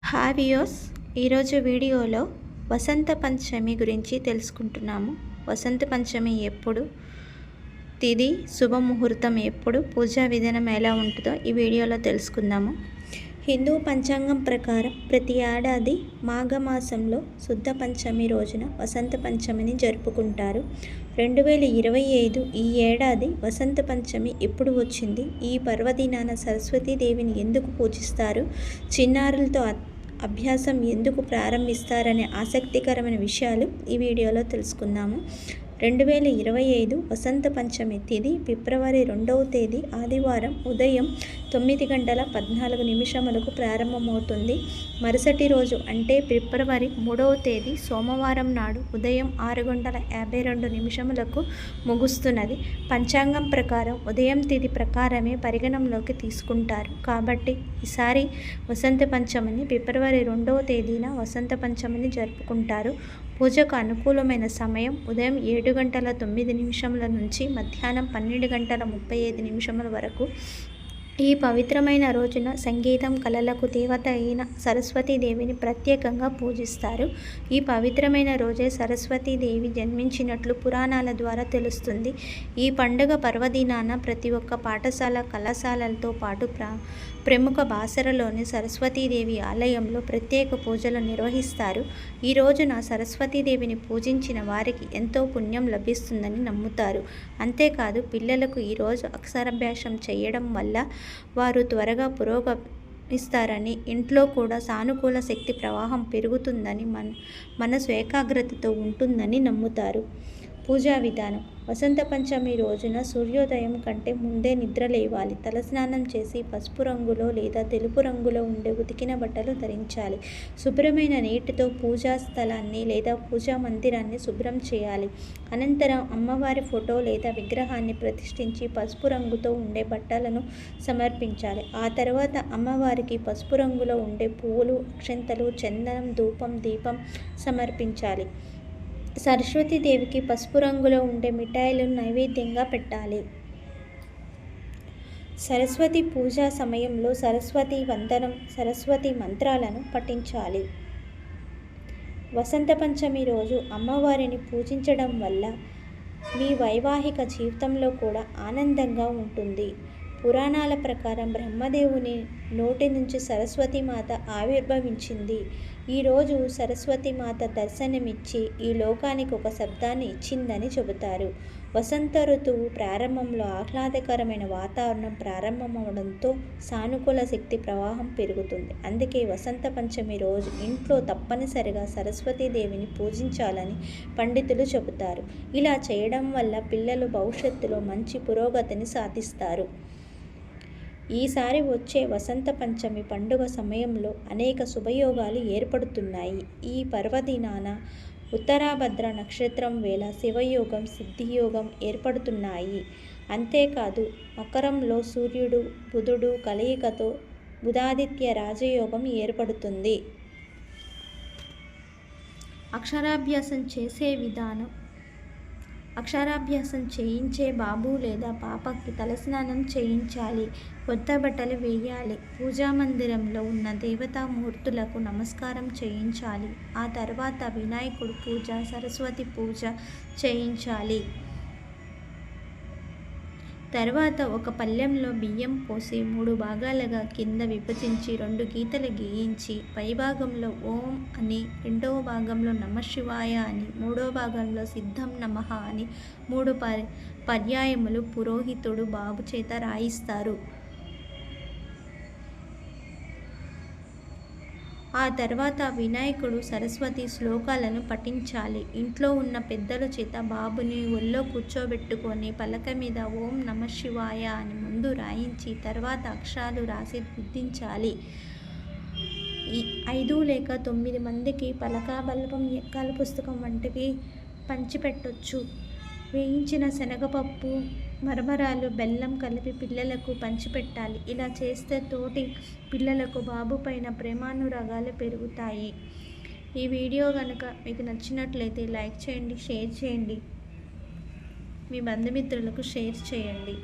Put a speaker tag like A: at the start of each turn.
A: Hi viewers, ఈరోజు వీడియోలో వసంత పంచమి గురించి తెలుసుకుంటున్నాము. వసంత పంచమి ఎప్పుడు, తిథి, శుభముహూర్తం ఎప్పుడు, పూజా విధానం ఎలా ఉంటుందో ఈ వీడియోలో తెలుసుకుందాము. హిందూ పంచాంగం ప్రకారం ప్రతి ఏడాది మాఘమాసంలో శుద్ధ పంచమి రోజున వసంత పంచమిని జరుపుకుంటారు. 2025 ఈ ఏడాది వసంత పంచమి ఎప్పుడు వచ్చింది, ఈ పర్వదినాన సరస్వతీదేవిని ఎందుకు పూజిస్తారు, చిన్నారులతో అభ్యాసం ఎందుకు ప్రారంభిస్తారనే ఆసక్తికరమైన విషయాలు ఈ వీడియోలో తెలుసుకుందాము. 2025 వసంత పంచమి తిథి ఫిబ్రవరి 2వ తేదీ ఆదివారం ఉదయం 9:14 ప్రారంభమవుతుంది. మరుసటి రోజు అంటే ఫిబ్రవరి 3వ తేదీ సోమవారం నాడు ఉదయం 6:52 ముగుస్తున్నది. పంచాంగం ప్రకారం ఉదయం తిథి ప్రకారమే పరిగణంలోకి తీసుకుంటారు కాబట్టి ఈసారి వసంత పంచమిని ఫిబ్రవరి 2వ తేదీన వసంత పంచమిని జరుపుకుంటారు. పూజకు అనుకూలమైన సమయం ఉదయం 7:09 నుంచి మధ్యాహ్నం 12:35 వరకు. ఈ పవిత్రమైన రోజున సంగీతం, కళలకు దేవత అయిన సరస్వతీదేవిని ప్రత్యేకంగా పూజిస్తారు. ఈ పవిత్రమైన రోజే సరస్వతీదేవి జన్మించినట్లు పురాణాల ద్వారా తెలుస్తుంది. ఈ పండుగ పర్వదినాన ప్రతి ఒక్క పాఠశాల, కళాశాలలతో పాటు ప్రముఖ బాసరలోని సరస్వతీదేవి ఆలయంలో ప్రత్యేక పూజలు నిర్వహిస్తారు. ఈ రోజున సరస్వతీదేవిని పూజించిన వారికి ఎంతో పుణ్యం లభిస్తుందని నమ్ముతారు. అంతేకాదు పిల్లలకు ఈరోజు అక్షరాభ్యాసం చేయడం వల్ల వారు త్వరగా పురోగమిస్తారని, ఇంట్లో కూడా సానుకూల శక్తి ప్రవాహం పెరుగుతుందని, మనసు ఏకాగ్రతతో ఉంటుందని నమ్ముతారు. పూజా విధానం. వసంత పంచమి రోజున సూర్యోదయం కంటే ముందే నిద్ర లేవాలి. తలస్నానం చేసి పసుపు రంగులో లేదా తెలుపు రంగులో ఉండే ఉతికిన బట్టలు ధరించాలి. శుభ్రమైన నీటితో పూజా స్థలాన్ని లేదా పూజా మందిరాన్ని శుభ్రం చేయాలి. అనంతరం అమ్మవారి ఫోటో లేదా విగ్రహాన్ని ప్రతిష్ఠించి పసుపు రంగుతో ఉండే బట్టలను సమర్పించాలి. ఆ తర్వాత అమ్మవారికి పసుపు రంగులో ఉండే పువ్వులు, అక్షంతలు, చందనం, ధూపం, దీపం సమర్పించాలి. సరస్వతీదేవికి పసుపు రంగులో ఉండే మిఠాయిలను నైవేద్యంగా పెట్టాలి. సరస్వతి పూజా సమయంలో సరస్వతి వందనం, సరస్వతి మంత్రాలను పఠించాలి. వసంత పంచమి రోజు అమ్మవారిని పూజించడం వల్ల మీ వైవాహిక జీవితంలో కూడా ఆనందంగా ఉంటుంది. పురాణాల ప్రకారం బ్రహ్మదేవుని నోటి నుంచి సరస్వతీమాత ఆవిర్భవించింది. ఈరోజు సరస్వతీమాత దర్శనమిచ్చి ఈ లోకానికి ఒక శబ్దాన్ని ఇచ్చిందని చెబుతారు. వసంత ఋతువు ప్రారంభంలో ఆహ్లాదకరమైన వాతావరణం ప్రారంభమవడంతో సానుకూల శక్తి ప్రవాహం పెరుగుతుంది. అందుకే వసంత పంచమి రోజు ఇంట్లో తప్పనిసరిగా సరస్వతీదేవిని పూజించాలని పండితులు చెబుతారు. ఇలా చేయడం వల్ల పిల్లలు భవిష్యత్తులో మంచి పురోగతిని సాధిస్తారు. ఈసారి వచ్చే వసంత పంచమి పండుగ సమయంలో అనేక శుభయోగాలు ఏర్పడుతున్నాయి. ఈ పర్వదినాన ఉత్తరాభద్ర నక్షత్రం వేళ శివయోగం, సిద్ధియోగం ఏర్పడుతున్నాయి. అంతేకాదు మకరంలో సూర్యుడు, బుధుడు కలయికతో బుధాదిత్య రాజయోగం ఏర్పడుతుంది. అక్షరాభ్యాసం చేసే విధానం. అక్షరాభ్యాసం చేయించే బాబు లేదా పాపకి తలస్నానం చేయించాలి. కొత్త బట్టలు వేయాలి. పూజా మందిరంలో ఉన్న దేవతామూర్తులకు నమస్కారం చేయించాలి. ఆ తర్వాత వినాయకుడు పూజ, సరస్వతి పూజ చేయించాలి. తర్వాత ఒక పళ్ళెంలో బియ్యం పోసి 3 భాగాలుగా కింద విభజించి 2 గీతలు గీయించి పైభాగంలో ఓం అని, రెండవ భాగంలో నమఃశివాయ అని, మూడవ భాగంలో సిద్ధం నమః అని 3 పర్యాయములు పురోహితుడు బాబు చేత రాయిస్తారు. ఆ తర్వాత వినాయకుడు, సరస్వతి శ్లోకాలను పఠించాలి. ఇంట్లో ఉన్న పెద్దల చేత బాబుని ఒళ్ళో కూర్చోబెట్టుకొని పలక మీద ఓం నమఃశివాయ అని ముందు రాయించి తర్వాత అక్షరాలు రాసి దిద్దించాలి. 5 లేక 9 మందికి పలక, బల్బం, ఎక్కాల పుస్తకం వంటివి పంచిపెట్టొచ్చు. వేయించిన శనగపప్పు, మరమరాలు, బెల్లం కలిపి పిల్లలకు పంచిపెట్టాలి. ఇలా చేస్తే తోటి పిల్లలకు బాబు పైన ప్రేమానురాగాలు పెరుగుతాయి. ఈ వీడియో కనుక మీకు నచ్చినట్లయితే లైక్ చేయండి, షేర్ చేయండి, మీ బంధుమిత్రులకు షేర్ చేయండి.